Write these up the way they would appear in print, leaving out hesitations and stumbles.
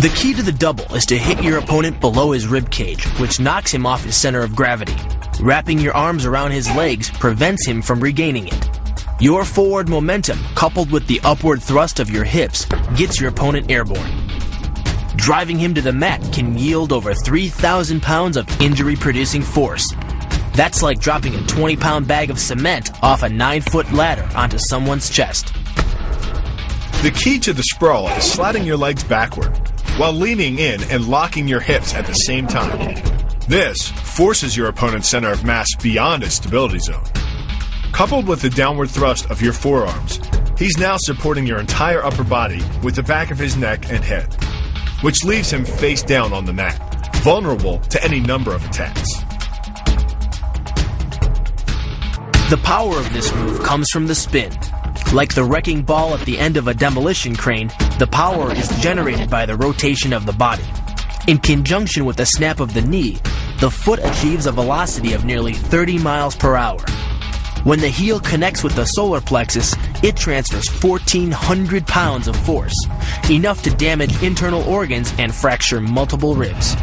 The key to the double is to hit your opponent below his rib cage, which knocks him off his center of gravity. Wrapping your arms around his legs prevents him from regaining it. Your forward momentum, coupled with the upward thrust of your hips, gets your opponent airborne. Driving him to the mat can yield over 3,000 pounds of injury-producing force. That's like dropping a 20-pound bag of cement off a 9-foot ladder onto someone's chest. The key to the sprawl is sliding your legs backward, while leaning in and locking your hips at the same time. This forces your opponent's center of mass beyond its stability zone. Coupled with the downward thrust of your forearms, he's now supporting your entire upper body with the back of his neck and head, which leaves him face down on the mat, vulnerable to any number of attacks. The power of this move comes from the spin. Like the wrecking ball at the end of a demolition crane, the power is generated by the rotation of the body. In conjunction with the snap of the knee, the foot achieves a velocity of nearly 30 miles per hour. When the heel connects with the solar plexus, it transfers 1,400 pounds of force, enough to damage internal organs and fracture multiple ribs.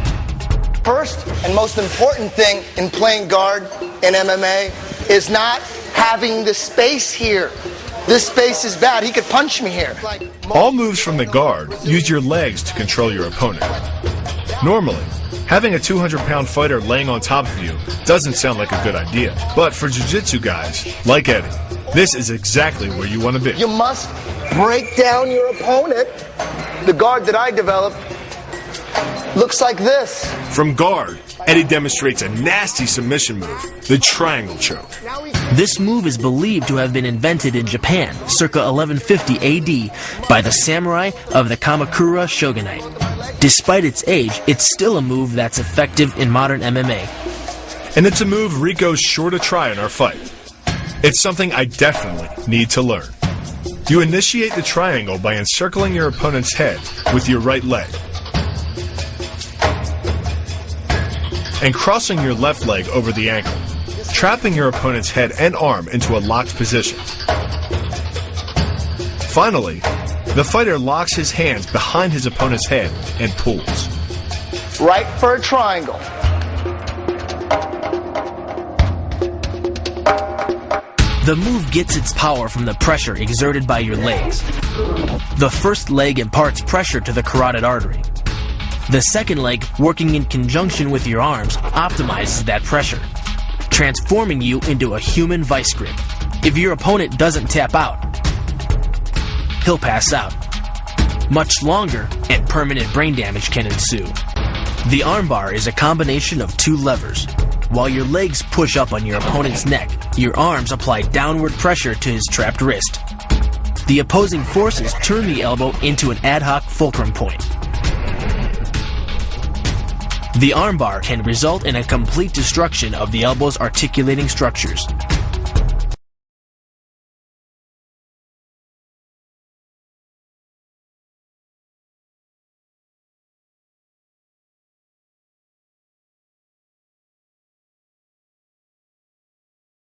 First and most important thing in playing guard in MMA is not having the space here. This space is bad. He could punch me here. All moves from the guard use your legs to control your opponent. Normally, having a 200-pound fighter laying on top of you doesn't sound like a good idea. But for jiu-jitsu guys, like Eddie, this is exactly where you want to be. You must break down your opponent. The guard that I developed looks like this. From guard, Eddie demonstrates a nasty submission move, the triangle choke. This move is believed to have been invented in Japan, circa 1150 AD, by the samurai of the Kamakura shogunate. Despite its age, it's still a move that's effective in modern MMA. And it's a move Rico's sure to try in our fight. It's something I definitely need to learn. You initiate the triangle by encircling your opponent's head with your right leg and crossing your left leg over the ankle, trapping your opponent's head and arm into a locked position. Finally, the fighter locks his hands behind his opponent's head and pulls. Right for a triangle. The move gets its power from the pressure exerted by your legs. The first leg imparts pressure to the carotid artery. The second leg, working in conjunction with your arms, optimizes that pressure, transforming you into a human vice grip. If your opponent doesn't tap out, he'll pass out. Much longer and permanent brain damage can ensue. The armbar is a combination of two levers. While your legs push up on your opponent's neck, your arms apply downward pressure to his trapped wrist. The opposing forces turn the elbow into an ad hoc fulcrum point. The armbar can result in a complete destruction of the elbow's articulating structures.